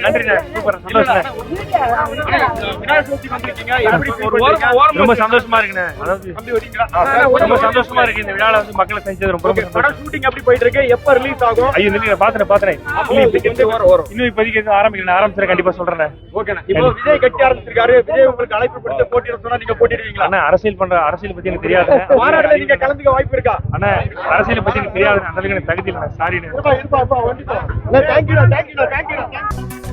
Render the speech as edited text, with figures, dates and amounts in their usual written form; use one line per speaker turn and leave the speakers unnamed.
நன்றிண்ணே, super, சந்தோஷம். ரொம்ப சந்தோஷமா இருக்குண்ணே. ரொம்ப சந்தோஷமா இருக்கு இந்த விழால வந்து மக்களை செஞ்சது ரொம்ப
ஷூட்டிங் எப்படி போயிட்டு இருக்கு? எப்ப ரிலீஸ் ஆகும்?
ஐயோ பாத்துறேன் இன்னும் இப்போதைக்கு ஆரம்பிக்கிறேன், கண்டிப்பா சொல்றேன்.
ஓகேண்ணா. இப்போ விஜய் கட்டி ஆரம்பிச்சிருக்காரு. விஜய் உங்களுக்கு அழைப்பு கொடுத்து போட்டியிட சொன்னா நீங்க போட்டிடுவீங்களா?
அண்ணா அரசியல் பத்தி எனக்கு தெரியாது.
மாநாடுல நீங்க கலந்துக்க வாய்ப்பு இருக்கா?
அண்ணா அரசியல் பத்தி எனக்கு தெரியாது, அந்த அளவுக்கு எனக்கு தகுதி இல்லை. சாரி.
இருப்பா. தேங்க்யூ.